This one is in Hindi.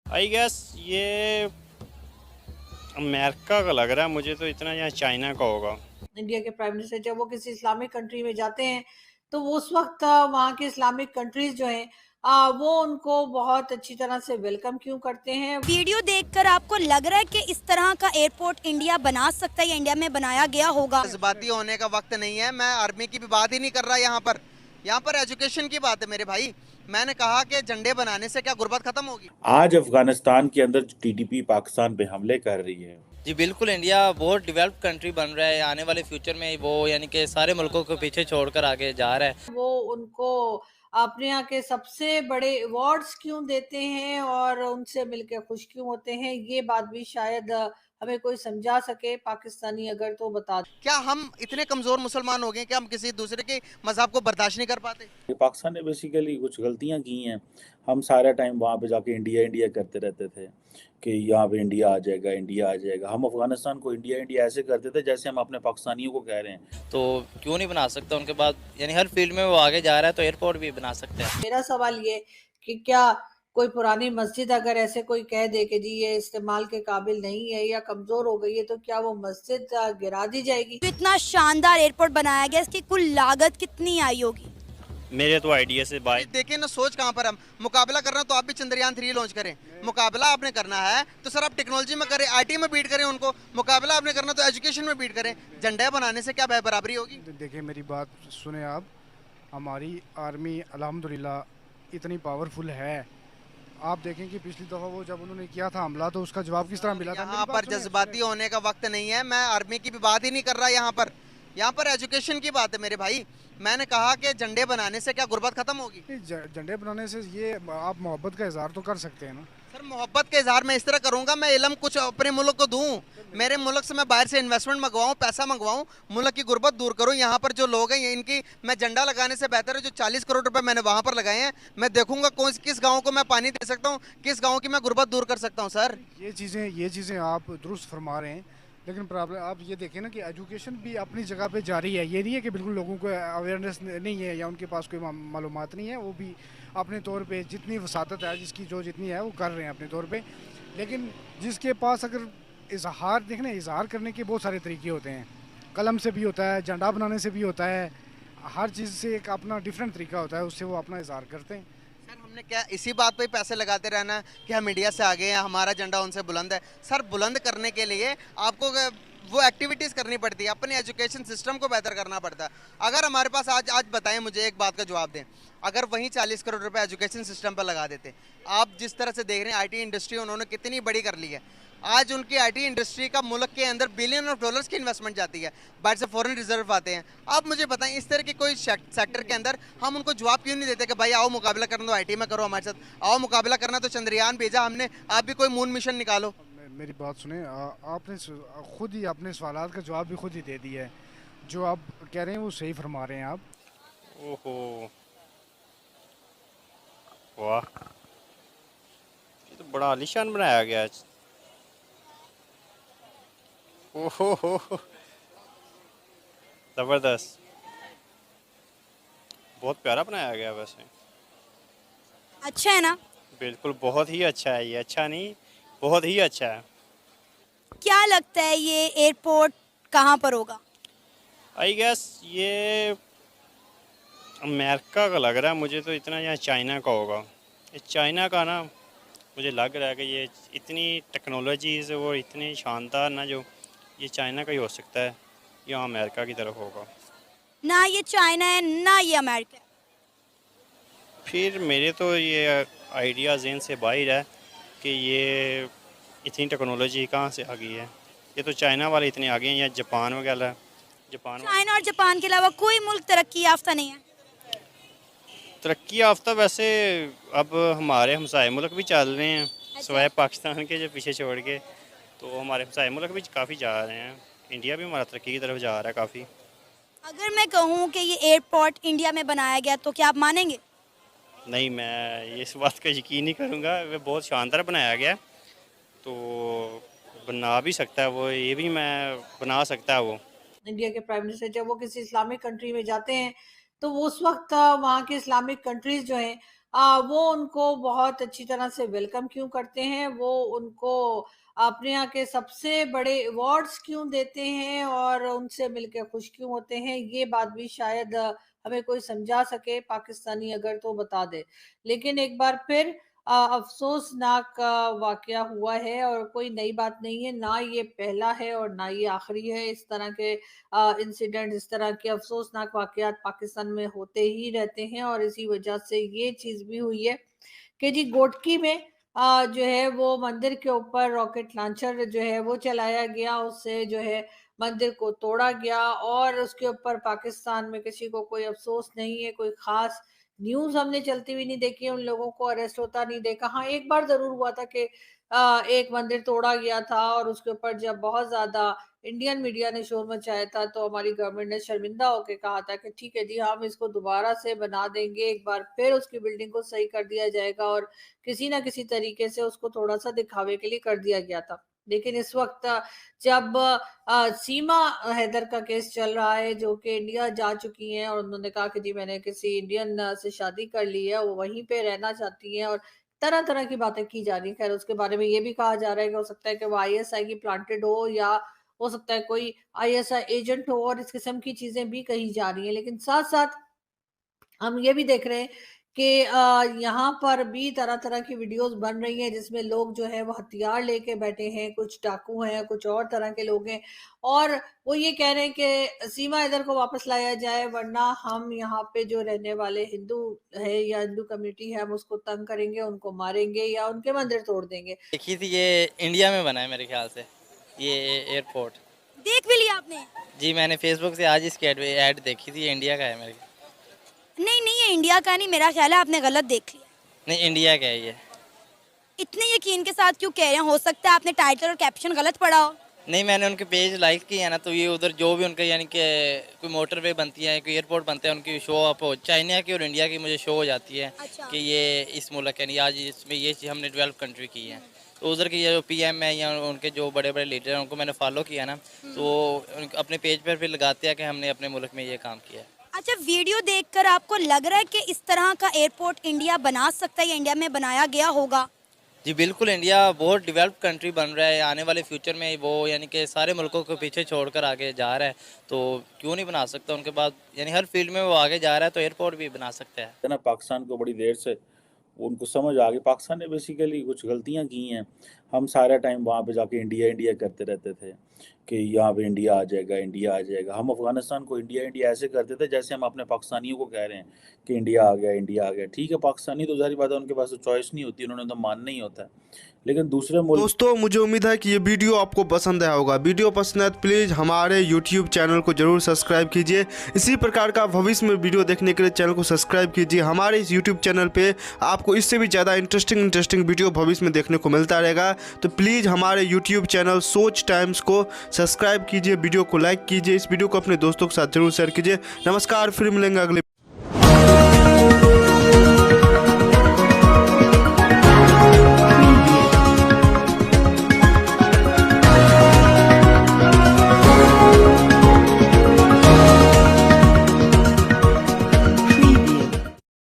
आई गेस ये अमेरिका का लग रहा है मुझे, तो इतना या चाइना का होगा। इंडिया के प्राइम मिनिस्टर जब वो किसी इस्लामिक कंट्री में जाते हैं तो वो उस वक्त वहाँ के इस्लामिक कंट्रीज जो हैं वो उनको बहुत अच्छी तरह से वेलकम क्यों करते हैं। वीडियो देखकर आपको लग रहा है कि इस तरह का एयरपोर्ट इंडिया बना सकता है या इंडिया में बनाया गया होगा? जज्बाती होने का वक्त नहीं है। मैं आर्मी की भी बात ही नहीं कर रहा यहाँ पर एजुकेशन की बात है मेरे भाई। मैंने कहा कि झंडे बनाने से क्या गुर्बत खत्म होगी? आज अफगानिस्तान के अंदर जो टीडीपी पाकिस्तान पे हमले कर रही है। जी बिल्कुल, इंडिया बहुत डेवलप्ड कंट्री बन रहा है। आने वाले फ्यूचर में वो यानी कि सारे मुल्कों को पीछे छोड़कर आगे जा रहा है। वो उनको अपने यहाँ के सबसे बड़े अवार्ड्स क्यों देते हैं और उनसे मिलकर खुश क्यों होते हैं, ये बात भी शायद हमें कोई समझा सके पाकिस्तानी अगर तो बता। क्या हम इतने कमजोर मुसलमान हो गए कि हम किसी दूसरे के मजहब को बर्दाश्त नहीं कर पाते? ये पाकिस्तान ने बेसिकली कुछ गलतियां की हैं। हम सारा टाइम वहाँ पे जाके इंडिया इंडिया करते रहते थे कि यहाँ पे इंडिया आ जाएगा, इंडिया आ जाएगा। हम अफगानिस्तान को इंडिया इंडिया ऐसे करते थे जैसे हम अपने पाकिस्तानियों को कह रहे हैं। तो क्यों नहीं बना सकता? उनके बाद यानी हर फील्ड में वो आगे जा रहा है, तो एयरपोर्ट भी बना सकते हैं। मेरा सवाल ये कि क्या कोई पुरानी मस्जिद अगर ऐसे कोई कह दे कि जी ये इस्तेमाल के काबिल नहीं है या कमजोर हो गई है तो क्या वो मस्जिद गिरा दी जाएगी? जो इतना शानदार एयरपोर्ट बनाया गया, इसकी कुल लागत कितनी आई होगी? मेरे तो आइडिया से बाय। देखिए ना, सोच कहाँ पर हम मुकाबला कर रहे हैं। तो आप भी चंद्रयान 3 लॉन्च करें। मुकाबला आपने करना है तो सर आप टेक्नोलॉजी में करें, आईटी में बीट करें उनको। मुकाबला आपने करना तो एजुकेशन में बीट करें। झंडा बनाने से क्या बराबरी होगी? देखिए मेरी बात सुने आप। हमारी आर्मी अल्हम्दुलिल्लाह इतनी पावरफुल है। आप देखें कि पिछली दफ़ा वो जब उन्होंने किया था हमला तो उसका जवाब किस तरह मिला था। यहाँ पर जज्बाती होने का वक्त नहीं है। मैं आर्मी की भी बात ही नहीं कर रहा यहाँ पर एजुकेशन की बात है मेरे भाई। मैंने कहा कि झंडे बनाने से क्या गुर्बत खत्म होगी? झंडे बनाने से ये आप मोहब्बत का इजहार तो कर सकते हैं ना। सर मोहब्बत का इजहार मैं इस तरह करूंगा, मैं इलम कुछ अपने मुल्क को दूं। मेरे मुल्क से मैं बाहर से इन्वेस्टमेंट मंगवाऊं, पैसा मंगवाऊं, मुल्क की गुर्बत दूर करूं। यहाँ पर जो लोग हैं इनकी मैं झंडा लगाने से बेहतर है जो 40 करोड़ रुपए मैंने वहां पर लगाए हैं, मैं देखूंगा कौन किस गाँव को मैं पानी दे सकता हूँ, किस गाँव की मैं गुर्बत दूर कर सकता हूँ। सर ये चीज़ें आप दुरुस्त फरमा रहे हैं, लेकिन प्रॉब्लम आप ये देखें ना कि एजुकेशन भी अपनी जगह पे जारी है। ये नहीं है कि बिल्कुल लोगों को अवेयरनेस नहीं है या उनके पास कोई मालूमात नहीं है। वो भी अपने तौर पे जितनी वसातत है, जिसकी जो जितनी है वो कर रहे हैं अपने तौर पे। लेकिन जिसके पास अगर इजहार देखना, इजहार करने के बहुत सारे तरीके होते हैं। कलम से भी होता है, झंडा बनाने से भी होता है, हर चीज़ से एक अपना डिफरेंट तरीका होता है, उससे वो अपना इजहार करते हैं। सर हमने क्या इसी बात पे ही पैसे लगाते रहना कि हम इंडिया से आगे हैं, हमारा झंडा उनसे बुलंद है? सर बुलंद करने के लिए आपको वो एक्टिविटीज़ करनी पड़ती है, अपने एजुकेशन सिस्टम को बेहतर करना पड़ता है। अगर हमारे पास आज आज बताएं, मुझे एक बात का जवाब दें, अगर वहीं 40 करोड़ रुपए एजुकेशन सिस्टम पर लगा देते। आप जिस तरह से देख रहे हैं आईटी इंडस्ट्री उन्होंने कितनी बड़ी कर ली है। आज उनकी आईटी इंडस्ट्री का मुल्क के अंदर बिलियन ऑफ डॉलर्स की इन्वेस्टमेंट जाती है, बाहर से फॉरेन रिजर्व आते हैं। आप मुझे बताएं इस तरह के कोई सेक्टर के अंदर हम उनको जवाब क्यों नहीं देते कि भाई आओ मुकाबला करना तो आईटी में करो हमारे साथ, आओ मुकाबला करना तो चंद्रयान भेजा हमने, आप भी कोई मून मिशन निकालो। मेरी बात सुने, आपने खुद ही अपने सवालात का जवाब भी खुद ही दे दिया है। जो आप कह रहे हैं वो सही फरमा रहे हैं आप। ओहो, वाह, ये तो बड़ा आलीशान बनाया गया है। ओहो, जबरदस्त, बहुत प्यारा बनाया गया वैसे। अच्छा है ना? बिल्कुल, बहुत ही अच्छा है ये, अच्छा नहीं बहुत ही अच्छा है। क्या लगता है ये एयरपोर्ट कहाँ पर होगा? आई गेस ये अमेरिका का लग रहा है मुझे, तो इतना यहाँ चाइना का होगा। ये चाइना का ना, मुझे लग रहा है कि ये इतनी टेक्नोलॉजीज़ और इतनी शानदार ना, जो ये चाइना का ही हो सकता है या अमेरिका की तरफ होगा। ना ये चाइना है ना ये अमेरिका है। फिर मेरे तो ये आइडिया ज़हन से बाहर है कि ये इतनी टेक्नोलॉजी कहाँ से आ गई है। ये तो चाइना वाले इतने आगे हैं या जापान वगैरह। चाइना और जापान के अलावा कोई मुल्क तरक्की याफ्ता नहीं है। तरक्की याफ्ता वैसे अब हमारे हमसाए मुल्क भी चल रहे हैं, सिवाय पाकिस्तान के जो पीछे छोड़ के, तो हमारे हमसाए मुल्क भी काफ़ी जा रहे हैं। इंडिया भी हमारा तरक्की की तरफ जा रहा है काफ़ी। अगर मैं कहूँ कि ये एयरपोर्ट इंडिया में बनाया गया तो क्या आप मानेंगे? नहीं, मैं इस बात का यकीन नहीं करूँगा। वह बहुत शानदार बनाया गया है, तो बना भी सकता है वो, ये भी मैं बना सकता है वो। इंडिया के प्राइम मिनिस्टर जब वो किसी इस्लामिक कंट्री में जाते हैं तो वो उस वक्त वहाँ के इस्लामिक कंट्रीज जो हैं वो उनको बहुत अच्छी तरह से वेलकम क्यों करते हैं, वो उनको अपने यहाँ के सबसे बड़े अवार्ड्स क्यों देते हैं और उनसे मिलकर खुश क्यों होते हैं, ये बात भी शायद हमें कोई समझा सके पाकिस्तानी अगर तो बता दे। लेकिन एक बार फिर अफसोसनाक वाकया हुआ है और कोई नई बात नहीं है, ना ये पहला है और ना ये आखिरी है। इस तरह के इंसिडेंट, इस तरह के अफसोसनाक वाकयात पाकिस्तान में होते ही रहते हैं और इसी वजह से ये चीज़ भी हुई है कि जी गोटकी में जो है वो मंदिर के ऊपर रॉकेट लॉन्चर जो है वो चलाया गया, उससे जो है मंदिर को तोड़ा गया और उसके ऊपर पाकिस्तान में किसी को कोई अफसोस नहीं है, कोई खास न्यूज़ हमने चलती हुई नहीं देखी है, उन लोगों को अरेस्ट होता नहीं देखा। हाँ, एक बार ज़रूर हुआ था कि एक मंदिर तोड़ा गया था और उसके ऊपर जब बहुत ज़्यादा इंडियन मीडिया ने शोर मचाया था, तो हमारी गवर्नमेंट ने शर्मिंदा होके कहा था कि ठीक है जी, हम इसको दोबारा से बना देंगे, एक बार फिर उसकी बिल्डिंग को सही कर दिया जाएगा और किसी न किसी तरीके से उसको थोड़ा-सा दिखावे के लिए कर दिया गया था। लेकिन इस वक़्त जब सीमा हैदर का केस चल रहा है, जो कि इंडिया जा चुकी हैं और उन्होंने कहा कि जी मैंने किसी इंडियन से शादी कर ली है, वो वहीं पे रहना चाहती हैं और तरह-तरह की बातें की जा रही हैं। ख़ैर उसके बारे में ये भी कहा जा रहा है कि हो सकता है कि वो आईएसआई की प्लांटेड हो या हो सकता है कोई आईएसआई एजेंट हो और इस किस्म की चीज़ें भी कही जा रही हैं। लेकिन साथ-साथ हम ये भी देख रहे हैं कि यहाँ पर भी तरह-तरह की वीडियोज़ बन रही हैं जिसमें लोग जो है वो हथियार लेके बैठे हैं, कुछ डाकू हैं, कुछ और तरह के लोग हैं और वो ये कह रहे हैं कि सीमा हैदर को वापस लाया जाए वरना हम यहाँ पे जो रहने वाले हिंदू है या हिंदू कम्युनिटी है हम उसको तंग करेंगे, उनको मारेंगे या उनके मंदिर तोड़ देंगे। देखी थी, ये इंडिया में बना है मेरे ख्याल से, ये एयरपोर्ट। देख भी लिया आपने? जी मैंने फेसबुक से आज इसकी ऐड देखी थी, ये इंडिया का है मेरे। नहीं नहीं, ये इंडिया का नहीं, मेरा ख्याल है आपने गलत देख लिया। नहीं, इंडिया का है ये। इतने यकीन के साथ क्यों कह रहे हैं? हो सकता है आपने टाइटल और कैप्शन गलत पढ़ा हो। नहीं, मैंने उनके पेज लाइक किए हैं ना, तो ये उधर जो भी उनके यानी कि कोई मोटरवे बनती है, कोई एयरपोर्ट बनते हैं, उनकी शो अप हो, चाइना की और इंडिया की मुझे शो हो जाती है अच्छा। कि ये इस मुल्क यानी आज इसमें ये चीज़ हमने डेवलप कंट्री की है। तो उधर के ये जो पीएम है या उनके जो बड़े बड़े लीडर हैं उनको मैंने फॉलो किया ना, तो अपने पेज पर फिर लगाते हैं कि हमने अपने मुल्क में ये काम किया है। अच्छा, वीडियो देखकर आपको लग रहा है कि इस तरह का एयरपोर्ट इंडिया बना सकता है या इंडिया में बनाया गया होगा? जी बिल्कुल, इंडिया बहुत डेवलप कंट्री बन रहा है, आने वाले फ्यूचर में वो यानी कि सारे मुल्कों को पीछे छोड़कर आगे जा रहा है, तो क्यों नहीं बना सकता। उनके बाद यानी हर फील्ड में वो आगे जा रहा है, तो एयरपोर्ट भी बना सकता है ना। पाकिस्तान को बड़ी देर से उनको समझ आ गई, पाकिस्तान ने बेसिकली कुछ गलतियां की हैं। हम सारा टाइम वहाँ पे जाके इंडिया इंडिया करते रहते थे कि यहाँ पे इंडिया आ जाएगा, इंडिया आ जाएगा। हम अफगानिस्तान को इंडिया इंडिया ऐसे करते थे जैसे हम अपने पाकिस्तानियों को कह रहे हैं कि इंडिया आ गया, इंडिया आ गया। ठीक है, पाकिस्तानी तो ज़ाहिर बात है उनके पास तो चॉइस नहीं होती, उन्होंने तो मानना ही होता है। लेकिन दूसरे मुल्क दोस्तों, मुझे उम्मीद है कि ये वीडियो आपको पसंद आया होगा। वीडियो पसंद है तो प्लीज़ हमारे YouTube चैनल को जरूर सब्सक्राइब कीजिए। इसी प्रकार का भविष्य में वीडियो देखने के लिए चैनल को सब्सक्राइब कीजिए। हमारे इस YouTube चैनल पे आपको इससे भी ज़्यादा इंटरेस्टिंग वीडियो भविष्य में देखने को मिलता रहेगा। तो प्लीज़ हमारे YouTube चैनल सोच टाइम्स को सब्सक्राइब कीजिए, वीडियो को लाइक कीजिए, इस वीडियो को अपने दोस्तों के साथ जरूर शेयर कीजिए। नमस्कार, फिर मिलेंगे अगले